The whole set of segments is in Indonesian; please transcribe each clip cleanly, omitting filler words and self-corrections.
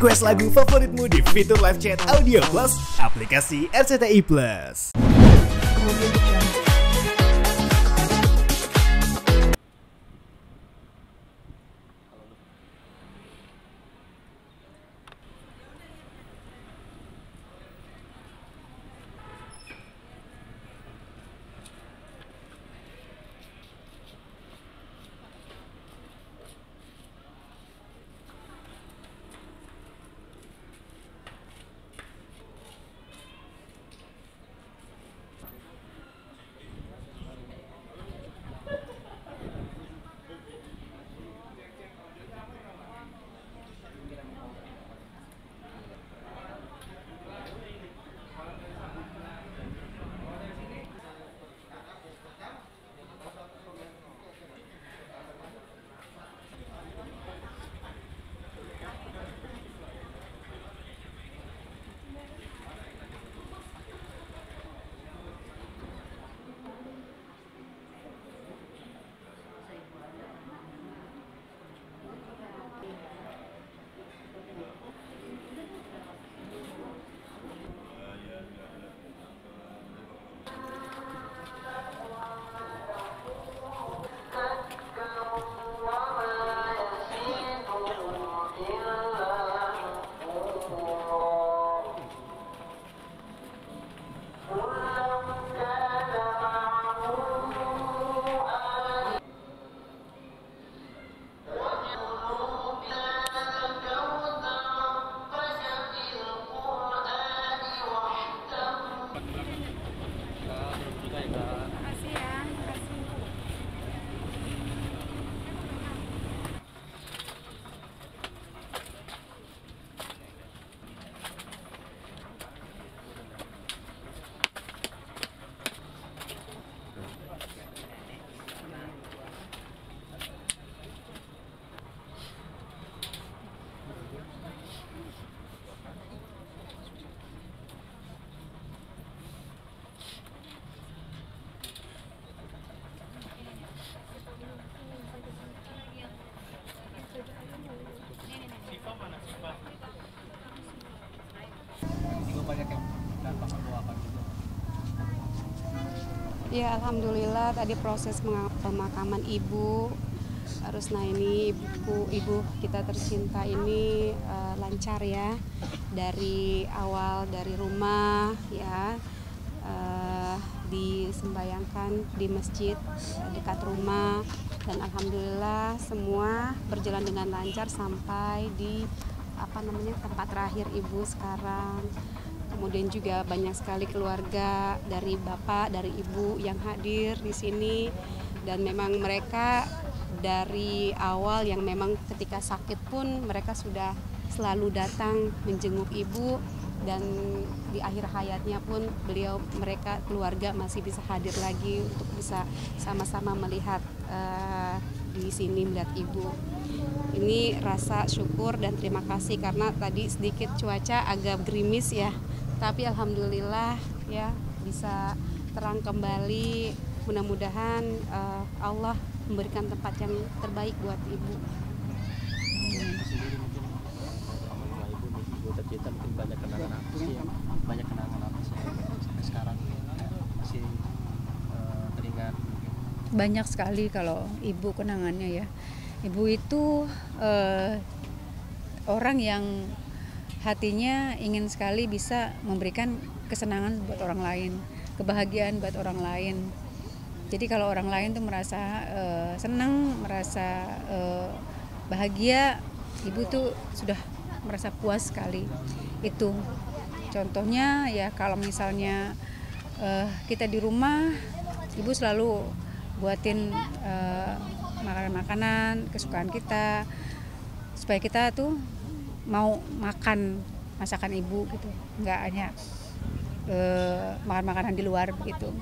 Request lagu favoritmu di fitur live chat Audio Plus aplikasi RCTI Plus. Ya, alhamdulillah tadi proses pemakaman ibu harus ini ibu kita tercinta ini lancar ya, dari awal dari rumah ya, disembayangkan di masjid dekat rumah, dan alhamdulillah semua berjalan dengan lancar sampai di tempat terakhir ibu sekarang. Kemudian juga banyak sekali keluarga dari bapak, dari ibu yang hadir di sini, dan memang mereka dari awal yang memang ketika sakit pun mereka sudah selalu datang menjenguk ibu, dan di akhir hayatnya pun mereka keluarga masih bisa hadir lagi untuk bisa sama-sama melihat di sini melihat ibu. Ini rasa syukur dan terima kasih karena tadi sedikit cuaca agak gerimis ya. Tapi alhamdulillah ya bisa terang kembali. Mudah-mudahan Allah memberikan tempat yang terbaik buat ibu. Ibu tercinta mungkin banyak kenangan apa sih sampai sekarang masih teringat? Banyak sekali kalau ibu kenangannya ya. Ibu itu orang yang hatinya ingin sekali bisa memberikan kesenangan buat orang lain, kebahagiaan buat orang lain. Jadi kalau orang lain tuh merasa senang, merasa bahagia, ibu tuh sudah merasa puas sekali. Itu contohnya ya, kalau misalnya kita di rumah, ibu selalu buatin makanan-makanan kesukaan kita supaya kita tuh mau makan masakan ibu gitu, nggak hanya makan makanan di luar begitu.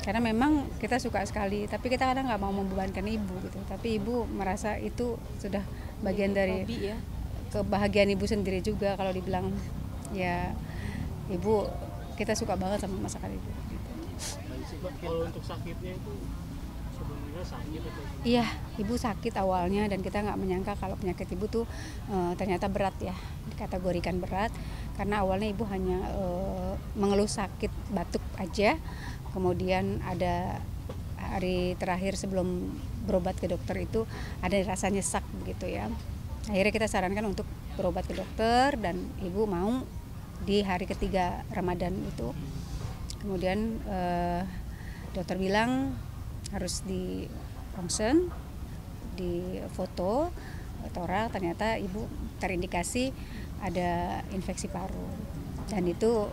Karena memang kita suka sekali, tapi kita kadang nggak mau membebankan ibu gitu. Tapi ibu merasa itu sudah bagian dari kebahagiaan ibu sendiri juga. Kalau dibilang ya ibu, kita suka banget sama masakan ibu. Gitu. Kalau untuk sakitnya itu Sebelumnya sakit atau Iya, ibu sakit awalnya dan kita nggak menyangka kalau penyakit ibu tuh ternyata berat ya, dikategorikan berat karena awalnya ibu hanya mengeluh sakit batuk aja, kemudian ada hari terakhir sebelum berobat ke dokter itu ada rasa nyesak begitu ya. Akhirnya kita sarankan untuk berobat ke dokter dan ibu mau di hari ketiga Ramadan itu. Kemudian dokter bilang harus di ronsen, di foto torak, ternyata ibu terindikasi ada infeksi paru dan itu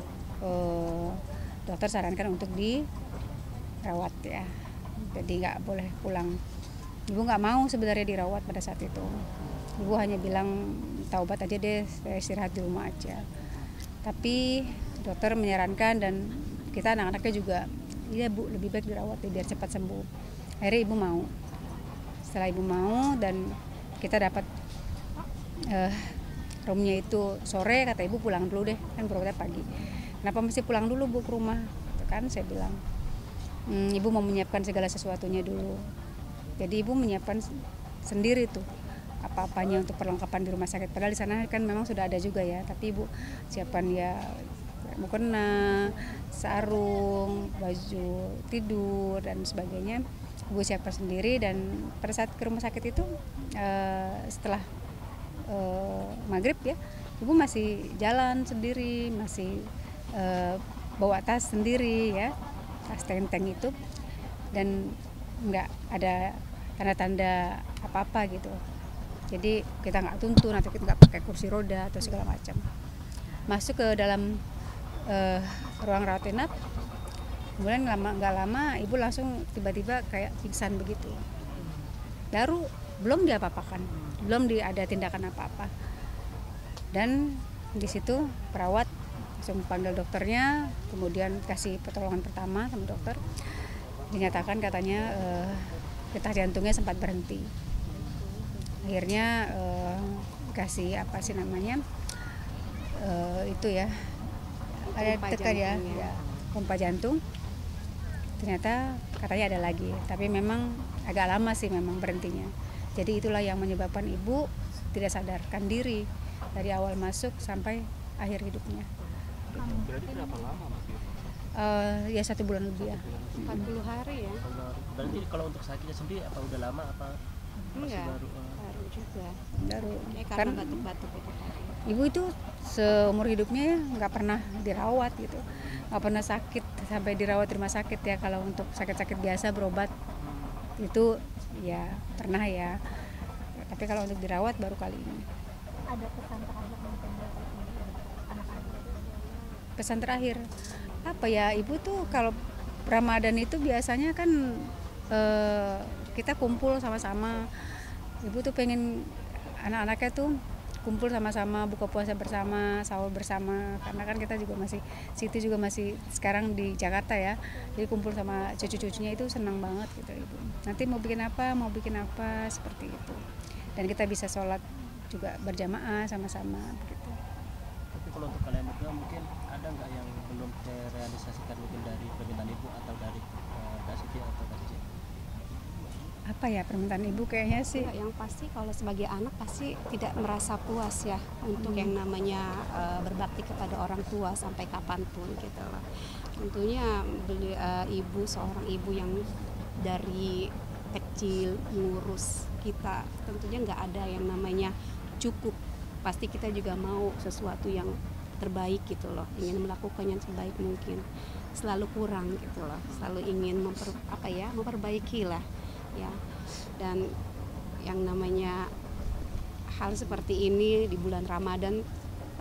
dokter sarankan untuk dirawat ya, jadi nggak boleh pulang. Ibu nggak mau sebenarnya dirawat pada saat itu, ibu hanya bilang taubat aja deh, saya istirahat di rumah aja. Tapi dokter menyarankan dan kita anak-anaknya juga, iya bu lebih baik dirawat biar cepat sembuh. Akhirnya ibu mau. Setelah ibu mau dan kita dapat roomnya itu sore, kata ibu pulang dulu deh, kan berobatnya pagi. Kenapa mesti pulang dulu bu ke rumah? Itu kan saya bilang, ibu mau menyiapkan segala sesuatunya dulu. Jadi ibu menyiapkan sendiri tuh apa-apanya untuk perlengkapan di rumah sakit. Padahal di sana kan memang sudah ada juga ya, tapi ibu siapkan ya mukena, sarung, baju tidur dan sebagainya. Ibu siapkan sendiri dan pada saat ke rumah sakit itu setelah maghrib ya, ibu masih jalan sendiri, masih bawa tas sendiri ya, tas tenteng itu, dan nggak ada tanda-tanda apa-apa gitu. Jadi kita nggak tuntun atau kita nggak pakai kursi roda atau segala macam. Masuk ke dalam ruang rawat inap. Kemudian nggak lama ibu langsung tiba-tiba kayak pingsan begitu. Baru belum diapa-apakan, belum ada tindakan apa-apa. Dan di situ perawat langsung panggil dokternya, kemudian kasih pertolongan pertama sama dokter. Dinyatakan katanya detak jantungnya sempat berhenti. Akhirnya kasih apa sih namanya itu ya, ada tekan ya, pompa jantung. Ternyata katanya ada lagi, tapi memang agak lama sih memang berhentinya. Jadi itulah yang menyebabkan ibu tidak sadarkan diri dari awal masuk sampai akhir hidupnya. berarti berapa lama Mas? Ya 1 bulan lebih ya. 40 hari ya. Berarti kalau untuk sakitnya sendiri apa udah lama apa masih Enggak, baru? baru juga. Baru. Karena Kan batuk-batuk itu tadi. ibu itu seumur hidupnya ya nggak pernah dirawat gitu, nggak pernah sakit sampai dirawat di rumah sakit ya. Kalau untuk sakit-sakit biasa berobat itu ya pernah ya, tapi kalau untuk dirawat baru kali ini. Ada pesan terakhir mungkin buat anak-anak? Pesan terakhir apa ya, ibu tuh kalau Ramadan itu biasanya kan kita kumpul sama-sama. Ibu tuh pengen anak-anaknya tuh kumpul sama-sama, buka puasa bersama, sahur bersama, karena kan kita juga masih, Siti juga masih sekarang di Jakarta ya, jadi kumpul sama cucu-cucunya itu senang banget gitu ibu. Nanti mau bikin apa seperti itu, dan kita bisa sholat juga berjamaah sama-sama begitu. Tapi kalau untuk kalian berdua mungkin ada nggak yang belum terrealisasikan mungkin dari permintaan ibu atau dari Kak Siti atau Kak Cici? Apa ya permintaan ibu kayaknya sih, Yang pasti kalau sebagai anak pasti tidak merasa puas ya untuk yang namanya berbakti kepada orang tua sampai kapanpun gitu loh. Tentunya ibu, seorang ibu yang dari kecil ngurus kita, tentunya nggak ada yang namanya cukup. Pasti kita juga mau sesuatu yang terbaik gitu loh, ingin melakukan yang terbaik mungkin, selalu kurang gitu loh, selalu ingin memperbaiki lah ya. Dan yang namanya hal seperti ini di bulan Ramadan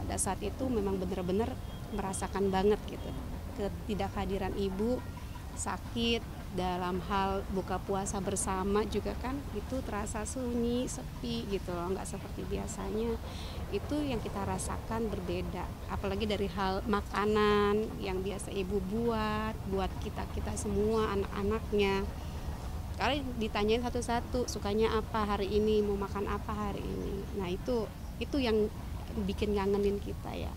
pada saat itu memang benar-benar merasakan banget gitu ketidakhadiran ibu, sakit, dalam hal buka puasa bersama juga kan itu terasa sunyi, sepi gitu loh, nggak seperti biasanya. Itu yang kita rasakan berbeda, apalagi dari hal makanan yang biasa ibu buat kita semua anak-anaknya. Kalau ditanyain satu-satu sukanya apa hari ini, mau makan apa hari ini, nah itu yang bikin ngangenin kita ya.